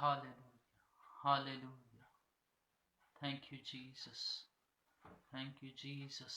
Hallelujah. Hallelujah. Thank you, Jesus. Thank you, Jesus.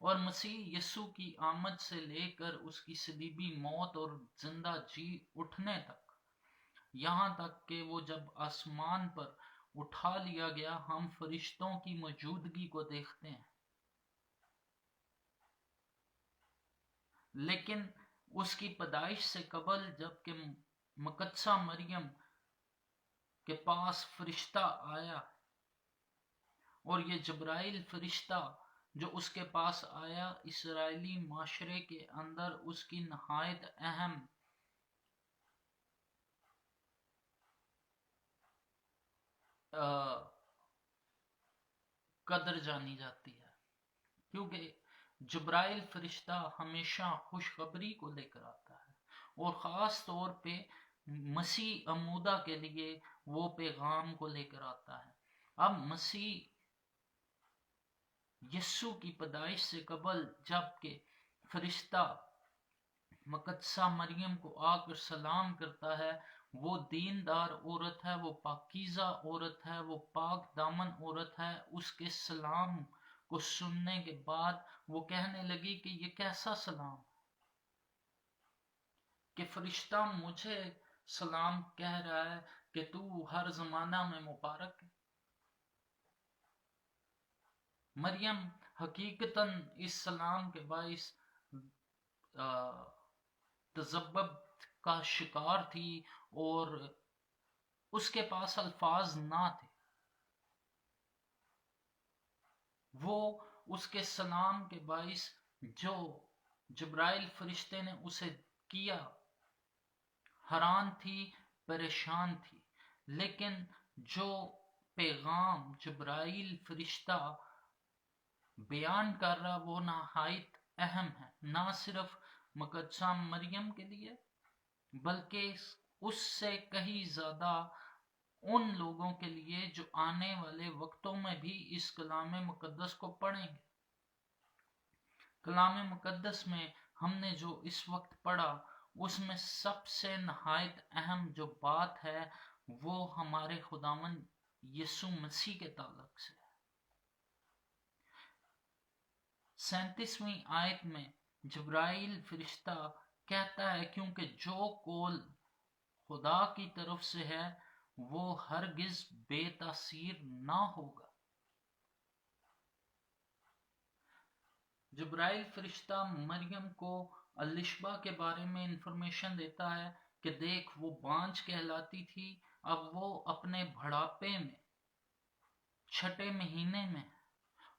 اور مسیح یسوع کی آمد سے لے کر اس کی صلیبی موت اور زندہ جی اٹھنے تک، یہاں تک کہ وہ جب آسمان پر اٹھا لیا گیا، ہم فرشتوں کی موجودگی کو دیکھتے ہیں۔ لیکن اس کی پیدائش سے قبل جب کہ مقدسہ مریم کے پاس فرشتہ آیا، اور یہ جبرائیل فرشتہ جو اس کے پاس آیا، اسرائیلی معاشرے کے اندر اس کی نہایت اہم قدر جانی جاتی ہے، کیونکہ جبرائیل فرشتہ ہمیشہ خوشخبری کو لے کر آتا ہے، اور خاص طور پہ مسیح عمودہ کے لیے وہ پیغام کو لے کر آتا ہے۔ اب مسیح یسوع کی پیدائش سے قبل جب کہ فرشتہ مقدسہ مریم کو آ کر سلام کرتا ہے، وہ دیندار عورت ہے، وہ پاکیزہ عورت ہے، وہ پاک دامن عورت ہے، اس کے سلام کو سننے کے بعد وہ کہنے لگی کہ یہ کیسا سلام کہ فرشتہ مجھے سلام کہہ رہا ہے کہ تو ہر زمانہ میں مبارک ہے۔ مریم حقیقتاً اس سلام کے باعث تذبذب کا شکار تھی، اور اس کے پاس الفاظ نہ تھے۔ وہ اس کے سلام کے باعث جو جبرائیل فرشتے نے اسے کیا، حیران تھی، پریشان تھی۔ لیکن جو پیغام جبرائیل فرشتہ بیان کر رہا وہ نہایت اہم ہے، نہ صرف مقدسہ مریم کے لیے بلکہ اس سے کہیں زیادہ ان لوگوں کے لیے جو آنے والے وقتوں میں بھی اس کلام مقدس کو پڑھیں گے۔ کلام مقدس میں ہم نے جو اس وقت پڑھا، اس میں سب سے نہایت اہم جو بات ہے وہ ہمارے خداوند یسوع مسیح کے تعلق سے ہے۔ 37ویں آیت میں جبرائیل فرشتہ کہتا ہے، کیونکہ جو قول خدا کی طرف سے ہے وہ ہرگز بے تاثیر نہ ہوگا۔ جبرائیل فرشتہ مریم کو الشبہ کے بارے میں انفارمیشن دیتا ہے کہ دیکھ وہ بانجھ کہلاتی تھی، اب وہ اپنے بڑھاپے میں 6 مہینے میں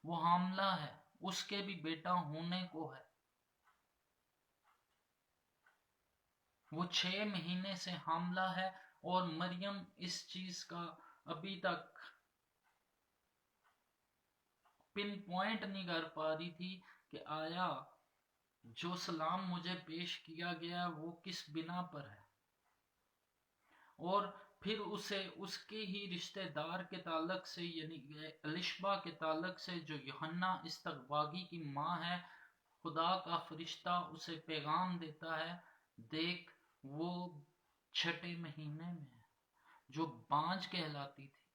وہ حاملہ ہے، اس کے بھی بیٹا ہونے کو ہے۔ وہ 6 مہینے سے حاملہ ہے، اور مریم اس چیز کا ابھی تک پن پوائنٹ نہیں کر پا رہی تھی کہ آیا جو سلام مجھے پیش کیا گیا وہ کس بنا پر ہے۔ اور پھر اسے اس کے ہی رشتہ دار کے تعلق سے، یعنی الشبہ کے تعلق سے جو یوحنا استغواگی کی ماں ہے، خدا کا فرشتہ اسے پیغام دیتا ہے، دیکھ وہ 6 مہینے میں ہے، جو بانجھ کہلاتی تھی۔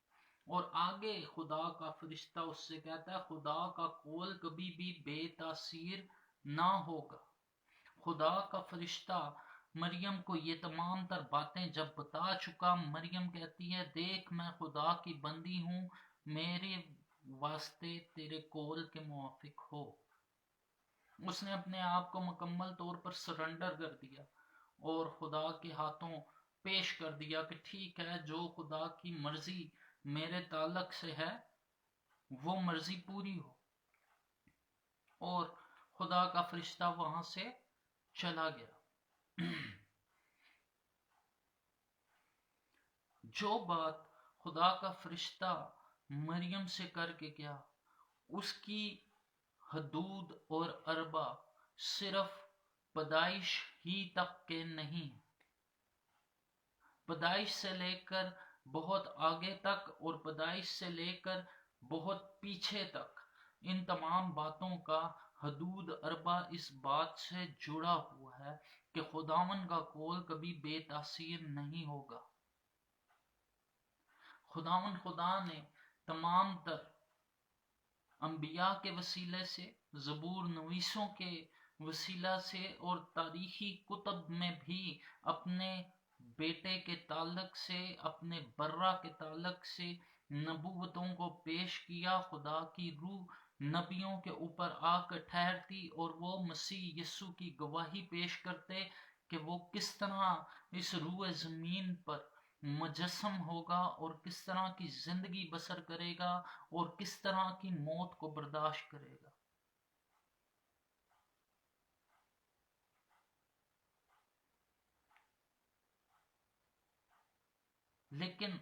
اور آگے خدا کا فرشتہ اس سے کہتا ہے خدا کا قول کبھی بھی بے تاثیر نہ ہوگا۔ خدا کا فرشتہ مریم کو یہ تمام تر باتیں جب بتا چکا، مریم کہتی ہے دیکھ میں خدا کی بندی ہوں، میرے واسطے تیرے قول کے موافق ہو۔ اس نے اپنے آپ کو مکمل طور پر سرنڈر کر دیا اور خدا کے ہاتھوں پیش کر دیا کہ ٹھیک ہے، جو خدا کی مرضی میرے تعلق سے ہے وہ مرضی پوری ہو۔ اور خدا کا فرشتہ وہاں سے چلا گیا۔ جو بات خدا کا فرشتہ مریم سے کر کے گیا، اس کی حدود اور اربا صرف پیدائش ہی تک کے نہیں، پیدائش سے لے کر بہت آگے تک اور پیدائش سے لے کر بہت پیچھے تک، ان تمام باتوں کا حدود اربا اس بات سے جڑا ہوا ہے کہ خداوند کا قول کبھی بے تاثیر نہیں ہوگا۔ خداوند خدا نے تمام تر انبیاء کے وسیلے سے، زبور نویسوں کے وسیلہ سے اور تاریخی کتب میں بھی اپنے بیٹے کے تعلق سے، اپنے برہ کے تعلق سے نبوتوں کو پیش کیا۔ خدا کی روح نبیوں کے اوپر آ کر ٹھہرتی اور وہ مسیح یسوع کی گواہی پیش کرتے کہ وہ کس طرح اس روح زمین پر مجسم ہوگا اور کس طرح کی زندگی بسر کرے گا اور کس طرح کی موت کو برداشت کرے گا۔ لیکن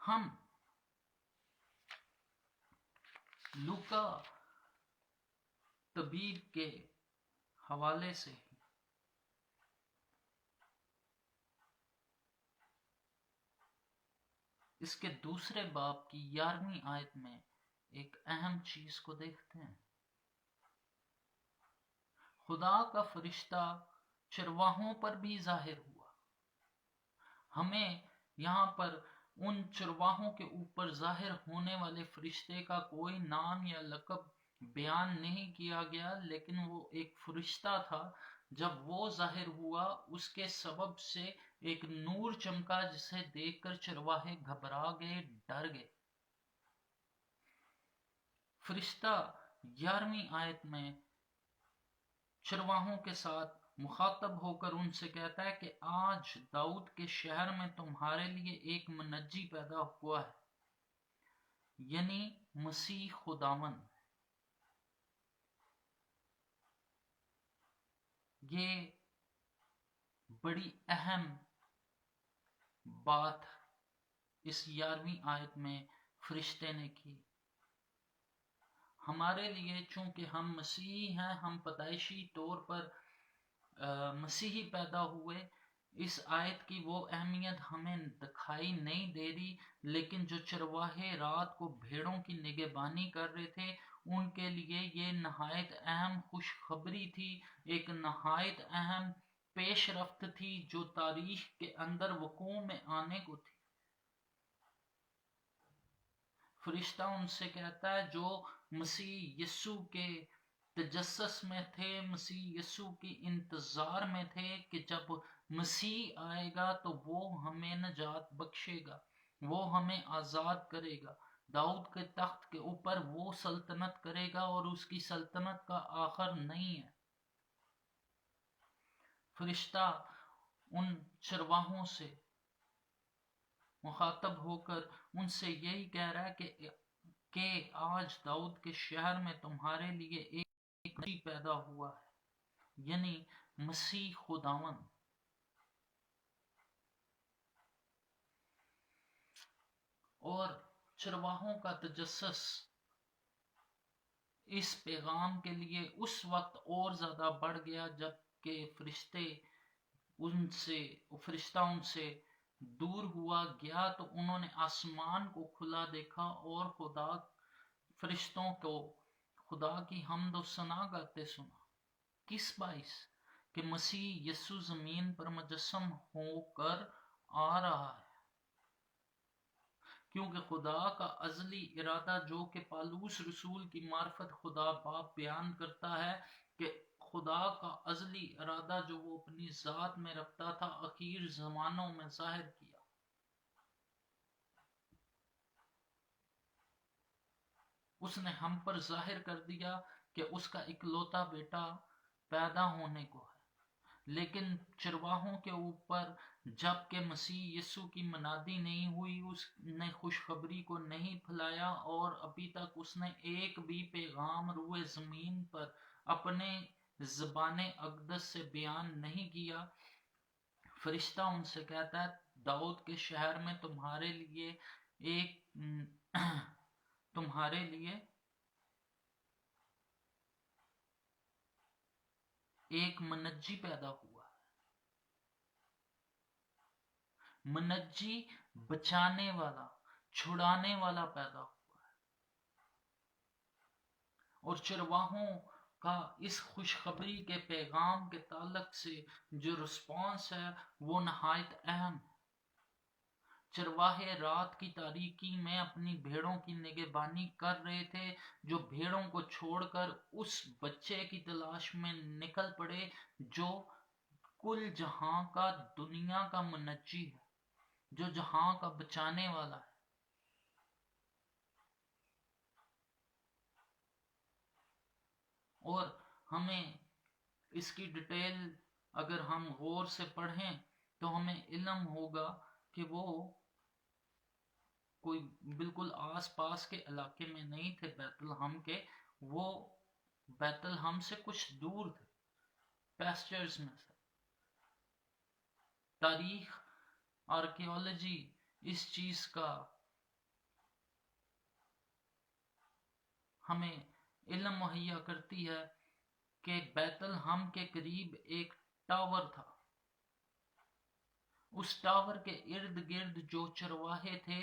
ہم لوکا طبیب کے حوالے سے اس کے دوسرے باب کی 11ویں آیت میں ایک اہم چیز کو دیکھتے ہیں۔ خدا کا فرشتہ چرواہوں پر بھی ظاہر ہوا۔ ہمیں یہاں پر ان چرواہوں کے اوپر ظاہر ہونے والے فرشتے کا کوئی نام یا لقب بیان نہیں کیا گیا، لیکن وہ ایک فرشتہ تھا۔ جب وہ ظاہر ہوا اس کے سبب سے ایک نور چمکا جسے دیکھ کر چرواہے گھبرا گئے، ڈر گئے۔ فرشتہ 11ویں آیت میں چرواہوں کے ساتھ مخاطب ہو کر ان سے کہتا ہے کہ آج داؤد کے شہر میں تمہارے لیے ایک منجی پیدا ہوا ہے، یعنی مسیح خداوند۔ یہ بڑی اہم بات اس 11ویں آیت میں فرشتے نے کی ہمارے لیے۔ چونکہ ہم مسیحی ہیں، ہم پیدائشی طور پر مسیحی پیدا ہوئے، اس آیت کی وہ اہمیت ہمیں دکھائی نہیں دے رہی، لیکن جو چرواہے رات کو بھیڑوں کی نگہبانی کر رہے تھے ان کے لیے یہ نہایت اہم خوشخبری تھی، ایک نہایت اہم پیش رفت تھی جو تاریخ کے اندر وقوع میں آنے کو تھی۔ فرشتہ ان سے کہتا ہے جو مسیح یسوع کے تجسس میں تھے، مسیح یسوع کی انتظار میں تھے کہ جب مسیح آئے گا تو وہ ہمیں نجات بخشے گا، وہ ہمیں آزاد کرے گا، داؤد کے تخت کے اوپر وہ سلطنت کرے گا اور اس کی سلطنت کا آخر نہیں ہے۔ فرشتہ ان چرواہوں سے مخاطب ہو کر ان سے یہی کہہ رہا ہے کہ آج داؤد کے شہر میں تمہارے لیے ایک نبی پیدا ہوا ہے، یعنی مسیح خداوند۔ اور چرواہوں کا تجسس اس پیغام کے لیے اس وقت اور زیادہ بڑھ گیا جب کہ فرشتہ ان سے دور ہوا گیا تو انہوں نے آسمان کو کھلا دیکھا اور فرشتوں کو خدا کی حمد و ثنا گاتے سنا۔ کس باعث؟ کہ مسیح یسوع زمین پر مجسم ہو کر آ رہا ہے، کیونکہ خدا کا ازلی ارادہ جو کہ پالوس رسول کی معرفت خدا باپ بیان کرتا ہے کہ خدا کا ازلی ارادہ جو وہ اپنی ذات میں رکھتا تھا اخیر زمانوں میں ظاہر کیا۔ اس نے ہم پر ظاہر کر دیا کہ اس کا اکلوتا بیٹا پیدا ہونے کو ہے۔ لیکن چرواہوں کے اوپر جب کہ مسیح یسوع کی منادی نہیں ہوئی، اس نے خوشخبری کو نہیں پھیلایا اور ابھی تک اس نے ایک بھی پیغام روئے زمین پر اپنے زبان اقدس سے بیان نہیں کیا۔ فرشتہ ان سے کہتا ہے داؤد کے شہر میں تمہارے لیے ایک منجی پیدا ہوا ہے۔ منجی بچانے والا، چھڑانے والا پیدا ہوا ہے۔ اور چرواہوں کا اس خوشخبری کے پیغام کے تعلق سے جو رسپانس ہے وہ نہایت اہم ہے۔ چرواہے رات کی تاریکی میں اپنی بھیڑوں کی نگہبانی کر رہے تھے، جو بھیڑوں کو چھوڑ کر اس بچے کی تلاش میں نکل پڑے جو کل جہاں کا، دنیا کا منجی ہے، جو جہاں کا بچانے والا ہے۔ اور ہمیں اس کی ڈیٹیل اگر ہم غور سے پڑھیں تو ہمیں علم ہوگا کہ وہ کوئی بالکل آس پاس کے علاقے میں نہیں تھے بیت الحم کے، وہ بیت الحم سے کچھ دور تھے، پیسچرز میں سے۔ تاریخ، آرکیولوجی اس چیز کا ہمیں علم مہیا کرتی ہے کہ بیت الحم کے قریب ایک ٹاور تھا، اس ٹاور کے ارد گرد جو چرواہے تھے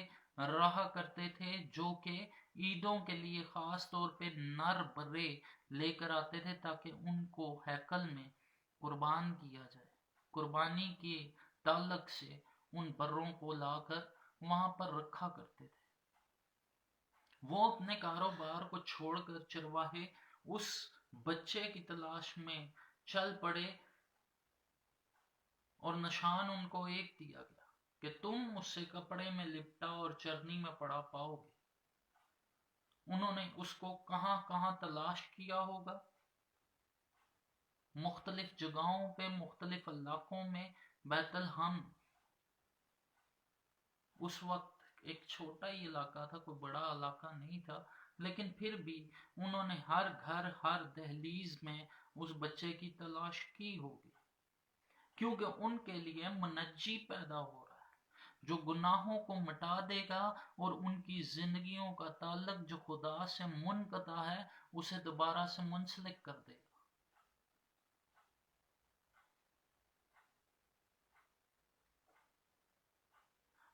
رہا کرتے تھے، جو کہ عیدوں کے لیے خاص طور پہ نر برے لے کر آتے تھے تاکہ ان کو ہیکل میں قربان کیا جائے۔ قربانی کے تعلق سے ان بروں کو لا کر وہاں پر رکھا کرتے تھے۔ وہ اپنے کاروبار کو چھوڑ کر چرواہے اس بچے کی تلاش میں چل پڑے، اور نشان ان کو ایک دیا گیا کہ تم اس سے کپڑے میں لپٹا اور چرنی میں پڑا پاؤ گے۔ انہوں نے اس کو کہاں کہاں تلاش کیا ہوگا، مختلف جگہوں پہ، مختلف علاقوں میں۔ بیت الحم اس وقت ایک چھوٹا ہی علاقہ تھا، کوئی بڑا علاقہ نہیں تھا، لیکن پھر بھی انہوں نے ہر گھر، ہر دہلیز میں اس بچے کی تلاش کی ہوگی، کیونکہ ان کے لیے منجی پیدا ہو رہا ہے جو گناہوں کو مٹا دے گا اور ان کی زندگیوں کا تعلق جو خدا سے منقطع ہے اسے دوبارہ سے منسلک کر دے گا۔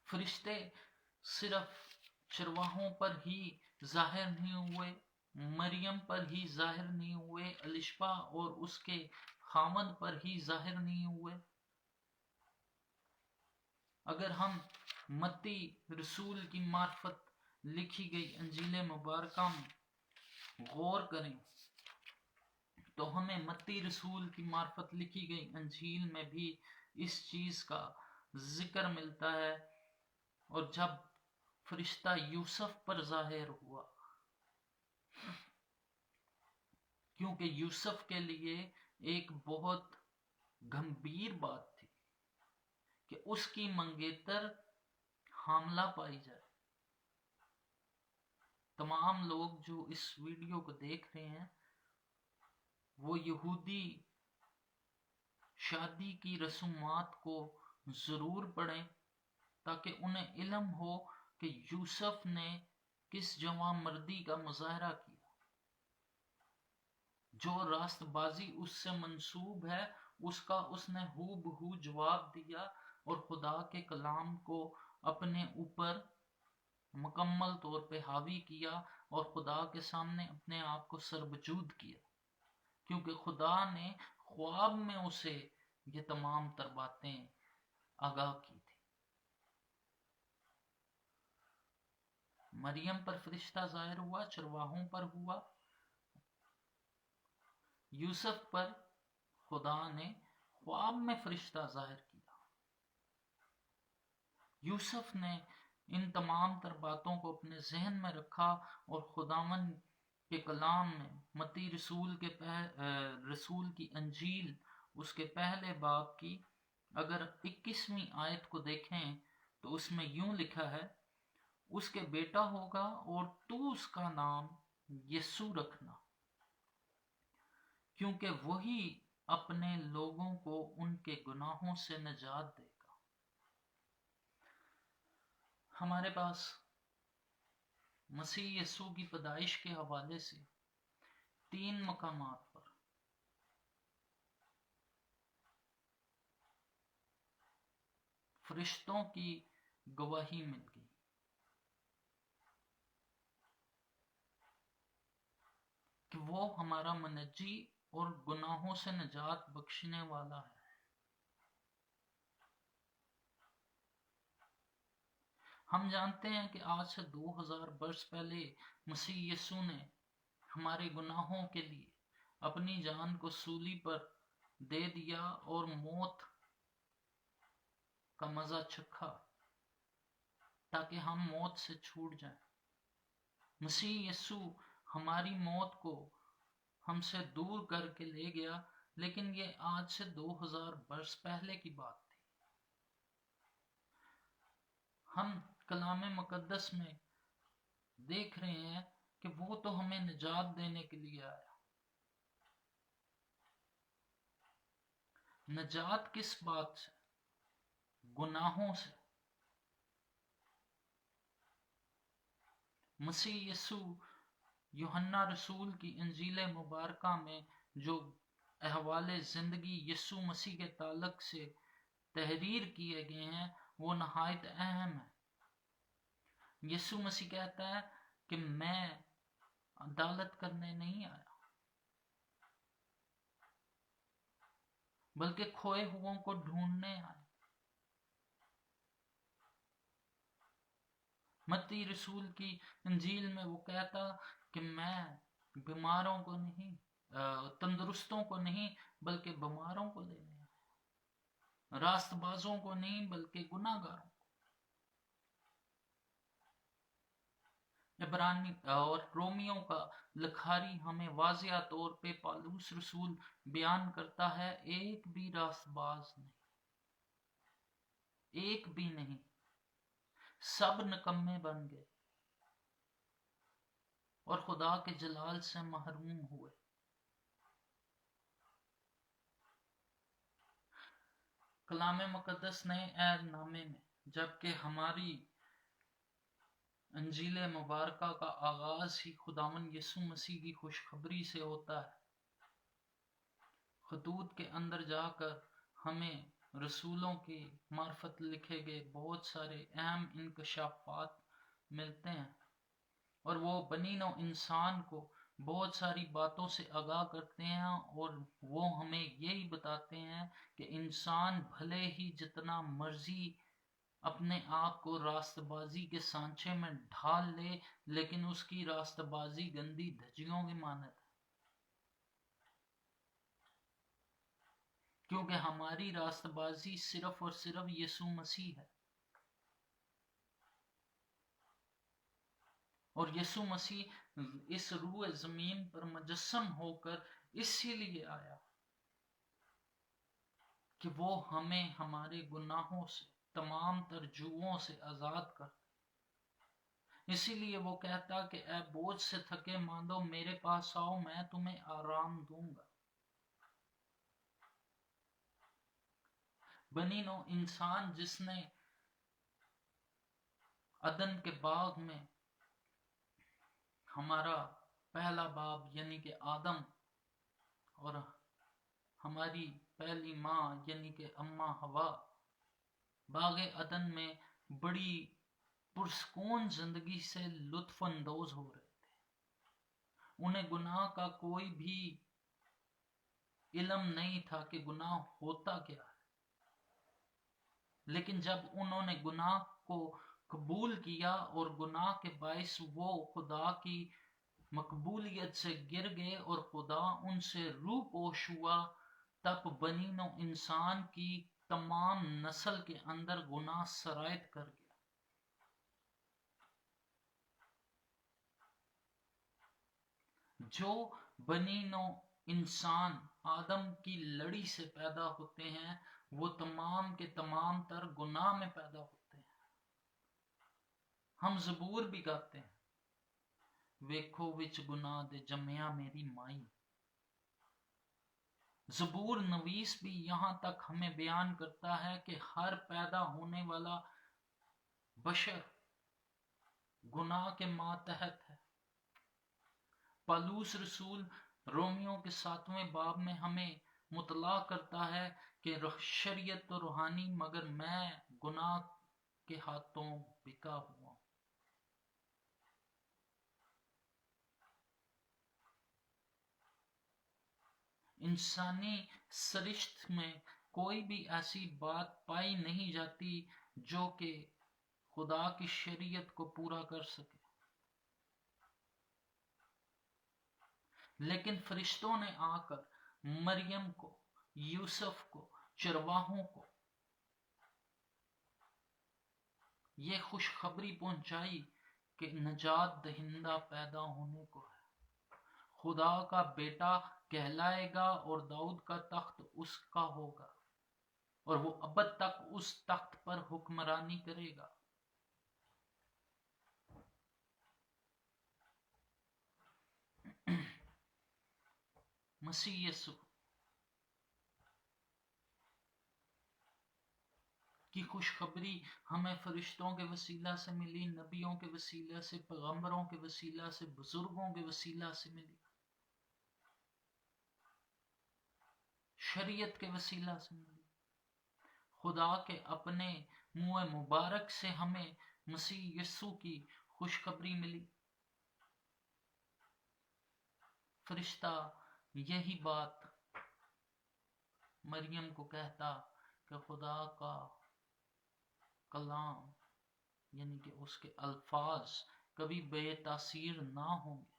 فرشتے صرف چرواہوں پر ہی ظاہر نہیں ہوئے، مریم پر ہی ظاہر نہیں ہوئے، الشبا اور اس کے خامد پر ہی ظاہر نہیں ہوئے۔ اگر ہم متی رسول کی معرفت لکھی گئی انجیل مبارکہ میں غور کریں تو ہمیں متی رسول کی معرفت لکھی گئی انجیل میں بھی اس چیز کا ذکر ملتا ہے۔ اور جب فرشتہ یوسف پر ظاہر ہوا، کیونکہ یوسف کے لیے ایک بہت گمبھیر بات تھی کہ اس کی منگیتر حاملہ پائی جائے۔ تمام لوگ جو اس ویڈیو کو دیکھ رہے ہیں وہ یہودی شادی کی رسومات کو ضرور پڑھیں تاکہ انہیں علم ہو کہ یوسف نے کس جوان مردی کا مظاہرہ کیا، جو راست بازی اس سے منسوب ہے اس کا اس نے ہو بہو جواب دیا اور خدا کے کلام کو اپنے اوپر مکمل طور پہ حاوی کیا اور خدا کے سامنے اپنے آپ کو سربجود کیا، کیونکہ خدا نے خواب میں اسے یہ تمام تر باتیں آگاہ کی تھی۔ مریم پر فرشتہ ظاہر ہوا، چرواہوں پر ہوا، یوسف پر خدا نے خواب میں فرشتہ ظاہر کیا۔ یوسف نے ان تمام تر باتوں کو اپنے ذہن میں رکھا اور خداوند کے کلام میں متی رسول کی انجیل اس کے پہلے باب کی اگر 21ویں آیت کو دیکھیں تو اس میں یوں لکھا ہے، اس کے بیٹا ہوگا اور تو اس کا نام یسوع رکھنا، کیونکہ وہی اپنے لوگوں کو ان کے گناہوں سے نجات دے گا۔ ہمارے پاس مسیح یسوع کی پیدائش کے حوالے سے 3 مقامات پر فرشتوں کی گواہی مل گئی کہ وہ ہمارا منجی اور گناہوں سے نجات بخشنے والا ہے۔ ہم جانتے ہیں کہ آج سے 2000 برس پہلے مسیح یسوع نے ہمارے گناہوں کے لیے اپنی جان کو صلیب پر دے دیا اور موت کا مزہ چکھا تاکہ ہم موت سے چھوٹ جائیں۔ مسیح یسوع ہماری موت کو ہم سے دور کر کے لے گیا، لیکن یہ آج سے 2000 برس پہلے کی بات تھی۔ ہم کلام مقدس میں دیکھ رہے ہیں کہ وہ تو ہمیں نجات دینے کے لیے آیا۔ نجات کس بات سے؟ گناہوں سے۔ مسیح یسوع یوحنا رسول کی انجیل مبارکہ میں جو احوال زندگی یسوع مسیح کے تعلق سے تحریر کیے گئے ہیں وہ نہایت اہم ہے۔ یسوع مسیح کہتا ہے کہ میں عدالت کرنے نہیں آیا بلکہ کھوئے ہوئوں کو ڈھونڈنے آیا۔ متی رسول کی انجیل میں وہ کہتا کہ میں بیماروں کو نہیں، تندرستوں کو نہیں بلکہ بیماروں کو لینے آیا، راست بازوں کو نہیں بلکہ گناہ گاروں کو۔ عبرانی اور رومیوں کا لکھاری ہمیں واضح طور پہ پالوس رسول بیان کرتا ہے، ایک بھی راست باز نہیں، ایک بھی نہیں، سب نکمے بن گئے اور خدا کے جلال سے محروم ہوئے۔ کلام مقدس نئے عہد نامے میں جبکہ ہماری انجیل مبارکہ کا آغاز ہی خداوند یسوع مسیح کی خوشخبری سے ہوتا ہے، خطوط کے اندر جا کر ہمیں رسولوں کی معرفت لکھے گئے بہت سارے اہم انکشافات ملتے ہیں، اور وہ بنی نوع انسان کو بہت ساری باتوں سے آگاہ کرتے ہیں، اور وہ ہمیں یہی بتاتے ہیں کہ انسان بھلے ہی جتنا مرضی اپنے آپ کو راست بازی کے سانچے میں ڈھال لے، لیکن اس کی راست بازی گندی دھجیوں کی مانند ہے، کیونکہ ہماری راست بازی صرف اور صرف یسوع مسیح ہے، اور یسوع مسیح اس روح زمین پر مجسم ہو کر اسی لیے آیا کہ وہ ہمیں ہمارے گناہوں سے، تمام ترجوہوں سے آزاد کر۔ اسی لیے وہ کہتا کہ اے بوجھ سے تھکے ماندو میرے پاس آؤ، میں تمہیں آرام دوں گا۔ بنی نوع انسان جس نے عدن کے باغ میں ہمارا پہلا باپ یعنی کہ آدم اور ہماری پہلی ماں یعنی کہ اماں ہوا باغ عدن میں بڑی پرسکون زندگی سے لطف اندوز ہو رہے تھے، انہیں گناہ کا کوئی بھی علم نہیں تھا کہ گناہ ہوتا کیا ہے، لیکن جب انہوں نے گناہ کو قبول کیا اور گناہ کے باعث وہ خدا کی مقبولیت سے گر گئے اور خدا ان سے روح پوش ہوا، تب بنی نوع انسان کی تمام نسل کے اندر گناہ سرایت کر گیا۔ جو بنی نوع انسان آدم کی لڑی سے پیدا ہوتے ہیں وہ تمام کے تمام تر گناہ میں پیدا ہوتے ہیں۔ ہم زبور بھی گاتے ہیں، ویکھو وچ گناہ دے جمیا میری مائی۔ زبور نویس بھی یہاں تک ہمیں بیان کرتا ہے کہ ہر پیدا ہونے والا بشر گناہ کے ماتحت ہے۔ پالوس رسول رومیوں کے 7ویں باب میں ہمیں مطلع کرتا ہے کہ شریعت تو روحانی مگر میں گناہ کے ہاتھوں بکا ہوا ہوں۔ انسانی سرشت میں کوئی بھی ایسی بات پائی نہیں جاتی جو کہ خدا کی شریعت کو پورا کر سکے. لیکن فرشتوں نے آ کر مریم کو، یوسف کو، چرواہوں کو یہ خوشخبری پہنچائی کہ نجات دہندہ پیدا ہونے کو ہے، خدا کا بیٹا کہلائے گا اور داؤد کا تخت اس کا ہوگا اور وہ ابد تک اس تخت پر حکمرانی کرے گا. مسیح یسوع کی خوشخبری ہمیں فرشتوں کے وسیلہ سے ملی، نبیوں کے وسیلہ سے، پیغمبروں کے وسیلہ سے، بزرگوں کے وسیلہ سے ملی، شریعت کے وسیلہ سے ملی. خدا کے اپنے منہ مبارک سے ہمیں مسیح یسوع کی خوشخبری ملی. فرشتہ یہی بات مریم کو کہتا کہ خدا کا کلام یعنی کہ اس کے الفاظ کبھی بے تاثیر نہ ہوں گے.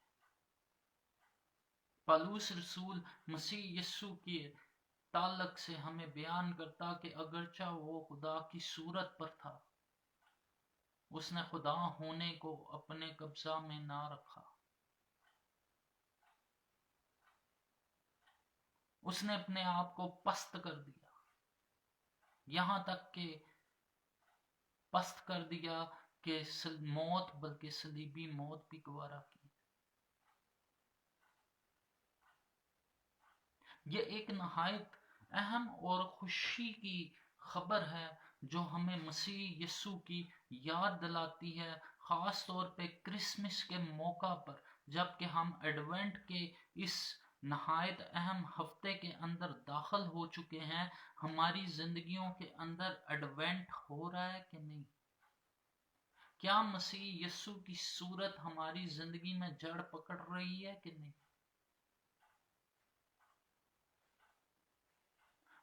پالوس رسول مسیح یسوع کے تعلق سے ہمیں بیان کرتا کہ اگرچہ وہ خدا کی صورت پر تھا، اس نے خدا ہونے کو اپنے قبضہ میں نہ رکھا. اس نے اپنے آپ کو پست کر دیا، یہاں تک کہ پست کر دیا کہ موت، بلکہ صلیبی موت بھی گوارا کی. یہ ایک نہایت اہم اور خوشی کی خبر ہے جو ہمیں مسیح یسوع کی یاد دلاتی ہے، خاص طور پہ کرسمس کے موقع پر، جب کہ ہم ایڈونٹ کے اس نہایت اہم ہفتے کے اندر داخل ہو چکے ہیں. ہماری زندگیوں کے اندر ایڈونٹ ہو رہا ہے کہ نہیں؟ کیا مسیح یسوع کی صورت ہماری زندگی میں جڑ پکڑ رہی ہے کہ نہیں؟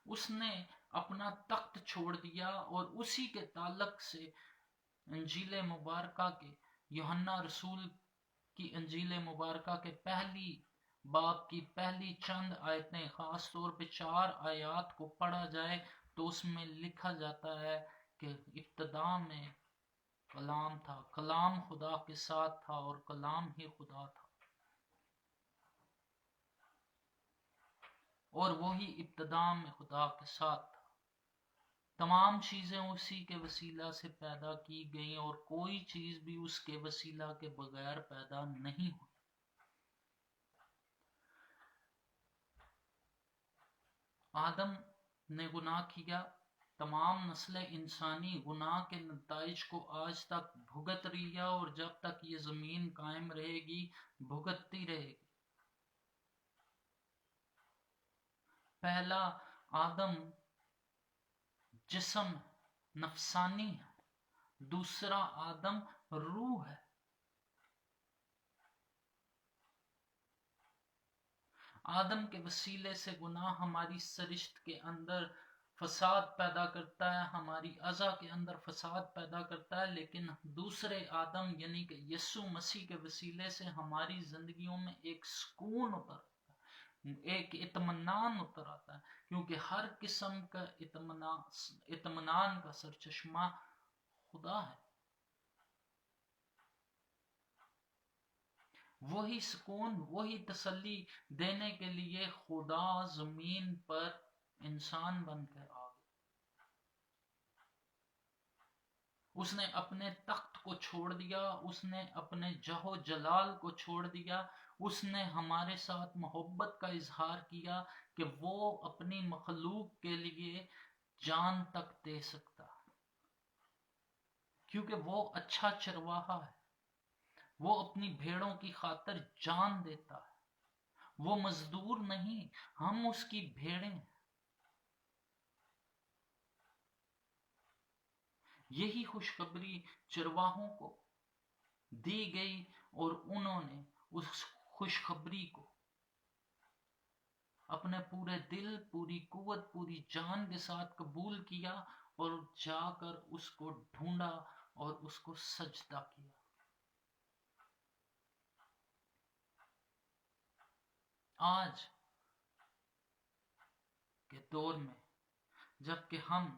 اس نے اپنا تخت چھوڑ دیا اور اسی کے تعلق سے انجیل مبارکہ کے، یوحنا رسول کی انجیل مبارکہ کے پہلی باب کی پہلی چند آیتیں، خاص طور پہ 4 آیات کو پڑھا جائے تو اس میں لکھا جاتا ہے کہ ابتدا میں کلام تھا، کلام خدا کے ساتھ تھا اور کلام ہی خدا تھا، اور وہی ابتدا میں خدا کے ساتھ تھا. تمام چیزیں اسی کے وسیلہ سے پیدا کی گئیں اور کوئی چیز بھی اس کے وسیلہ کے بغیر پیدا نہیں ہوئی. آدم نے گناہ کیا، تمام نسل انسانی گناہ کے نتائج کو آج تک بھگت رہی ہے اور جب تک یہ زمین قائم رہے گی بھگتتی رہے گی. پہلا آدم جسم نفسانی ہے، دوسرا آدم روح ہے. آدم کے وسیلے سے گناہ ہماری سرشت کے اندر فساد پیدا کرتا ہے، ہماری اعضاء کے اندر فساد پیدا کرتا ہے، لیکن دوسرے آدم یعنی کہ یسوع مسیح کے وسیلے سے ہماری زندگیوں میں ایک سکون اتر آتا ہے، ایک اطمینان اتر آتا ہے، کیونکہ ہر قسم کا اطمینان کا سرچشمہ خدا ہے. وہی سکون، وہی تسلی دینے کے لیے خدا زمین پر انسان بن کر آ گیا. اس نے اپنے تخت کو چھوڑ دیا، اس نے اپنے جہو جلال کو چھوڑ دیا، اس نے ہمارے ساتھ محبت کا اظہار کیا کہ وہ اپنی مخلوق کے لیے جان تک دے سکتا ہے، کیونکہ وہ اچھا چرواہا ہے. وہ اپنی بھیڑوں کی خاطر جان دیتا ہے، وہ مزدور نہیں، ہم اس کی بھیڑیں ہیں. یہی خوشخبری چرواہوں کو دی گئی اور انہوں نے اس خوشخبری کو اپنے پورے دل، پوری قوت، پوری جان کے ساتھ قبول کیا اور جا کر اس کو ڈھونڈا اور اس کو سجدہ کیا. آج کے دور میں جب کہ ہم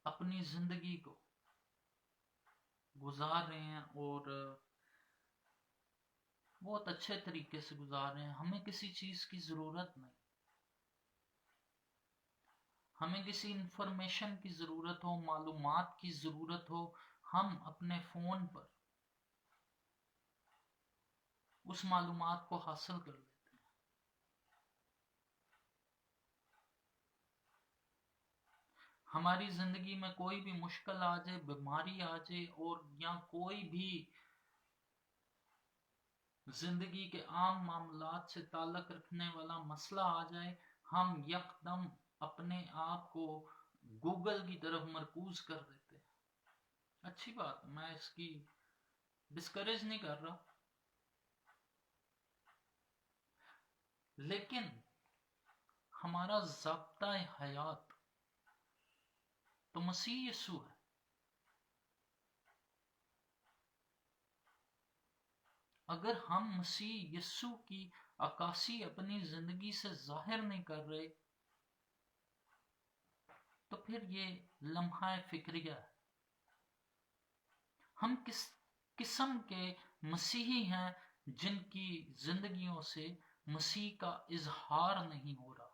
اپنی زندگی کو گزار رہے ہیں اور بہت اچھے طریقے سے گزار رہے ہیں، ہمیں کسی چیز کی ضرورت نہیں. ہمیں کسی انفارمیشن کی ضرورت ہو، معلومات کی ضرورت ہو، ہم اپنے فون پر اس معلومات کو حاصل کر لیتے ہیں. ہماری زندگی میں کوئی بھی مشکل آ جائے، بیماری آ جائے، اور یا کوئی بھی زندگی کے عام معاملات سے تعلق رکھنے والا مسئلہ آ جائے، ہم یکدم اپنے آپ کو گوگل کی طرف مرکوز کر دیتے ہیں. اچھی بات، میں اس کی ڈسکریج نہیں کر رہا، لیکن ہمارا ضابطہ حیات تو مسیح یسوع ہے. اگر ہم مسیح یسوع کی عکاسی اپنی زندگی سے ظاہر نہیں کر رہے تو پھر یہ لمحہ فکریہ ہے. ہم کس قسم کے مسیحی ہیں جن کی زندگیوں سے مسیح کا اظہار نہیں ہو رہا؟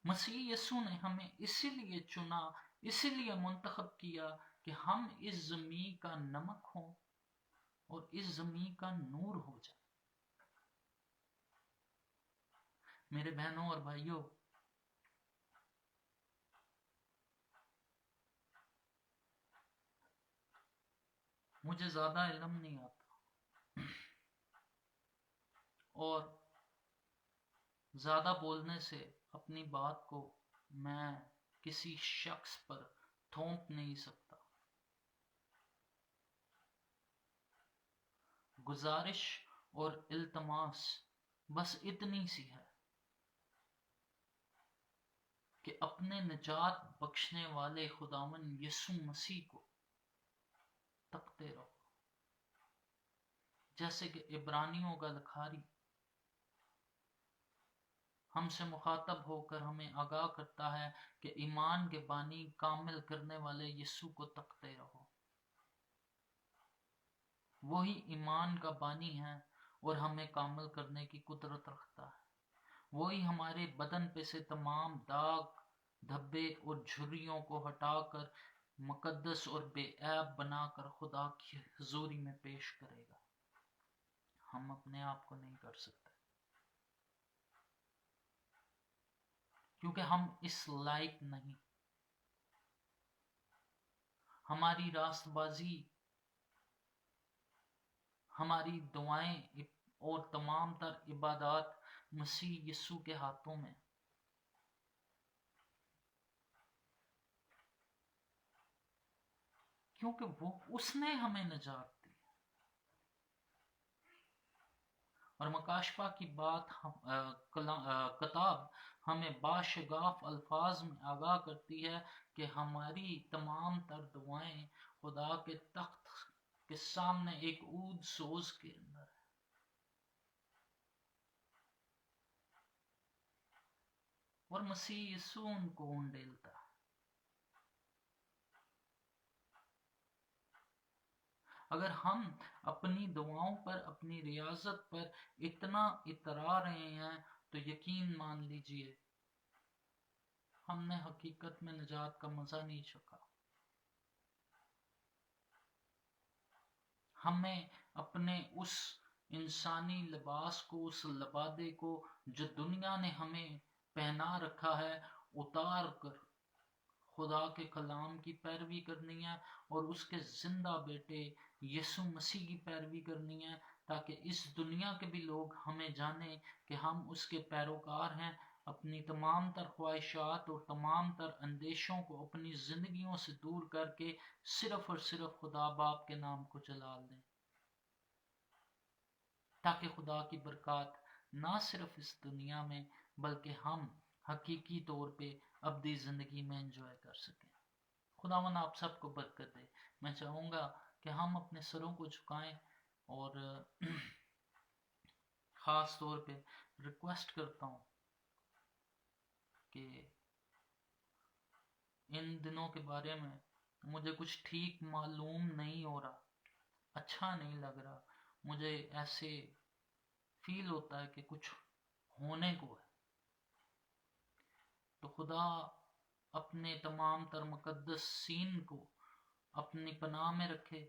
مسیح یسوع نے ہمیں اسی لیے چنا، اسی لیے منتخب کیا کہ ہم اس زمین کا نمک ہوں اور اس زمین کا نور ہو جائے. میرے بہنوں اور بھائیوں، مجھے زیادہ علم نہیں آتا اور زیادہ بولنے سے اپنی بات کو میں کسی شخص پر تھوپ نہیں سکتا. گزارش اور التماس بس اتنی سی ہے کہ اپنے نجات بخشنے والے خداوند یسوع مسیح کو تکتے رہو. جیسے کہ عبرانیوں کا لکھاری ہم سے مخاطب ہو کر ہمیں آگاہ کرتا ہے کہ ایمان کے بانی کامل کرنے والے یسوع کو تکتے رہو. وہی ایمان کا بانی ہے اور ہمیں کامل کرنے کی قدرت رکھتا ہے. وہی ہمارے بدن پہ سے تمام داغ، دھبے اور جھریوں کو ہٹا کر مقدس اور بے عیب بنا کر خدا کی حضوری میں پیش کرے گا. ہم اپنے آپ کو نہیں کر سکتے کیونکہ ہم اس لائق نہیں. ہماری راست بازی، ہماری دعائیں اور تمام تر عبادات مسیح یسوع کے ہاتھوں میں، کیونکہ وہ اس نے ہمیں نجات دی. اور مکاشفہ کی بات کتاب ہمیں باشگاف الفاظ میں آگاہ کرتی ہے کہ ہماری تمام تر دعائیں خدا کے تخت کے سامنے ایک عود سوز کے اندر ہے. اور مسیح یسوع ان کو انڈیلتا ہے. اگر ہم اپنی دعاؤں پر، اپنی ریاضت پر اتنا اترا رہے ہیں تو یقین مان لیجئے ہم نے حقیقت میں نجات کا مزہ نہیں چکھا. ہمیں اپنے اس انسانی لباس کو، اس لبادے کو جو دنیا نے ہمیں پہنا رکھا ہے، اتار کر خدا کے کلام کی پیروی کرنی ہے اور اس کے زندہ بیٹے یسوع مسیح کی پیروی کرنی ہے، تاکہ اس دنیا کے بھی لوگ ہمیں جانیں کہ ہم اس کے پیروکار ہیں. اپنی تمام تر خواہشات اور تمام تر اندیشوں کو اپنی زندگیوں سے دور کر کے صرف اور صرف خدا باپ کے نام کو جلال دیں، تاکہ خدا کی برکات نہ صرف اس دنیا میں بلکہ ہم حقیقی طور پہ ابدی زندگی میں انجوائے کر سکیں۔ خداوند آپ سب کو برکت دے۔ میں چاہوں گا کہ ہم اپنے سروں کو جھکائیں اور خاص طور پہ ریکویسٹ کرتا ہوں کہ ان دنوں کے بارے میں مجھے کچھ ٹھیک معلوم نہیں ہو رہا، اچھا نہیں لگ رہا، مجھے ایسے فیل ہوتا ہے کہ کچھ ہونے کو ہے۔ تو خدا اپنے تمام تر مقدسین کو اپنی پناہ میں رکھے،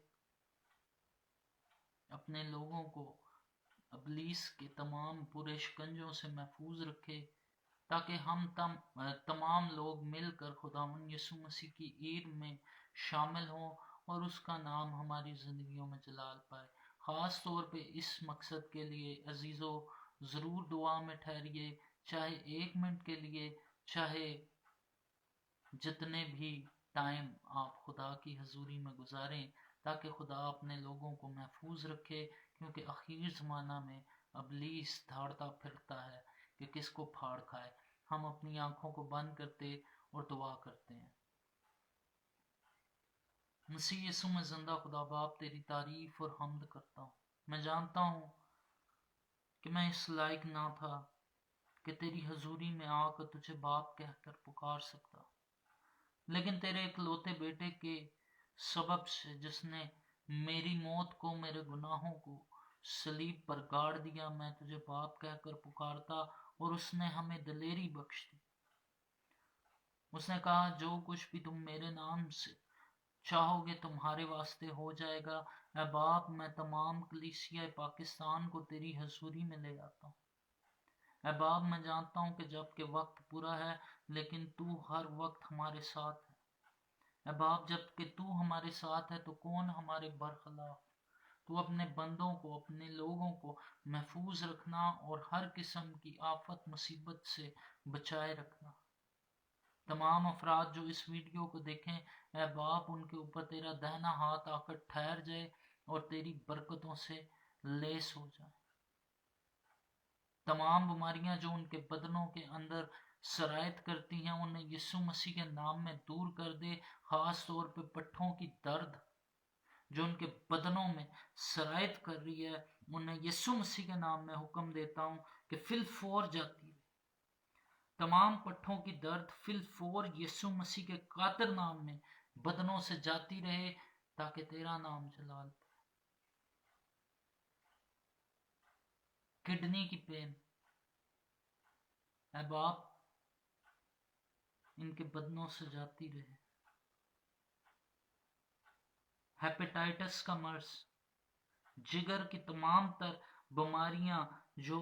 اپنے لوگوں کو ابلیس کے تمام برے شکنجوں سے محفوظ رکھے، تاکہ ہم تمام لوگ مل کر خداوند یسوع مسیح کی عید میں شامل ہوں اور اس کا نام ہماری زندگیوں میں جلال پائے۔ خاص طور پہ اس مقصد کے لیے عزیزو ضرور دعا میں ٹھہریے، چاہے 1 منٹ کے لیے، چاہے جتنے بھی ٹائم آپ خدا کی حضوری میں گزاریں، تاکہ خدا اپنے لوگوں کو محفوظ رکھے، کیونکہ اخیر زمانہ میں ابلیس دھاڑتا پھرتا ہے کہ کس کو پھاڑ کھائے۔ ہم اپنی آنکھوں کو بند کرتے اور دعا کرتے ہیں۔ مسیح یسوع میں زندہ خدا باپ تیری تعریف اور حمد کرتا ہوں۔ میں جانتا ہوں کہ میں اس لائق نہ تھا کہ تیری حضوری میں آ کر تجھے باپ کہہ کر پکار سکتا، لیکن تیرے اکلوتے بیٹے کے سبب سے، جس نے میری موت کو، میرے گناہوں کو صلیب پر گاڑ دیا، میں تجھے باپ کہہ کر پکارتا اور اس نے ہمیں دلیری بخش دی۔ اس نے کہا جو کچھ بھی تم میرے نام سے چاہو گے تمہارے واسطے ہو جائے گا۔ اے باپ، میں تمام کلیسیا پاکستان کو تیری حضوری میں لے آتا ہوں۔ اے باپ، میں جانتا ہوں کہ جب کہ وقت برا ہے لیکن تو ہر وقت ہمارے ساتھ ہے۔ اے باپ، جب کہ تو ہمارے ساتھ ہے تو کون ہمارے برخلاف؟ تو اپنے بندوں کو، اپنے لوگوں کو محفوظ رکھنا اور ہر قسم کی آفت مصیبت سے بچائے رکھنا۔ تمام افراد جو اس ویڈیو کو دیکھیں، اے باپ، ان کے اوپر تیرا دہنا ہاتھ آ کر ٹھہر جائے اور تیری برکتوں سے لیس ہو جائے۔ تمام بیماریاں جو ان کے بدنوں کے اندر سرایت کرتی ہیں، انہیں یسوع مسیح کے نام میں دور کر دے۔ خاص طور پہ پٹھوں کی درد جو ان کے بدنوں میں سرایت کر رہی ہے، انہیں یسوع مسیح کے نام میں حکم دیتا ہوں کہ فی الفور جاتی ہے۔ تمام پٹھوں کی درد فی الفور یسوع مسیح کے قادر نام میں بدنوں سے جاتی رہے، تاکہ تیرا نام جلال پائے۔ کڈنی کی پین، اے باپ، ان کے بدنوں سے جاتی رہے۔ ہیپیٹائٹس کا مرض، جگر کی تمام تر بیماریاں جو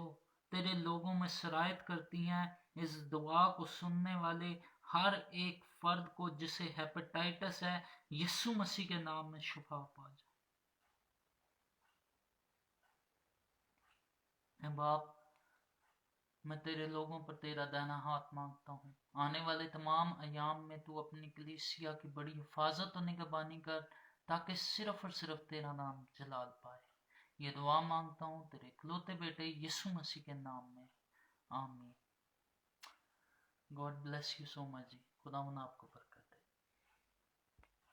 تیرے لوگوں میں سرایت کرتی ہیں، اس دعا کو سننے والے ہر ایک فرد کو جسے ہیپیٹائٹس ہے، یسوع مسیح کے نام میں شفا پا جائے۔ اے باپ، میں تیرے لوگوں پر تیرا دہنا ہاتھ مانگتا ہوں۔ آنے والے تمام ایام میں تو اپنی کلیسیا کی بڑی حفاظت و نگہبانی کر، تاکہ صرف اور صرف تیرا نام جلال پائے۔ یہ دعا مانگتا ہوں تیرے اکلوتے بیٹے یسوع مسیح کے نام میں، آمین۔ گاڈ بلیس یو سو مچ جی۔ خداوند آپ کو برکت۔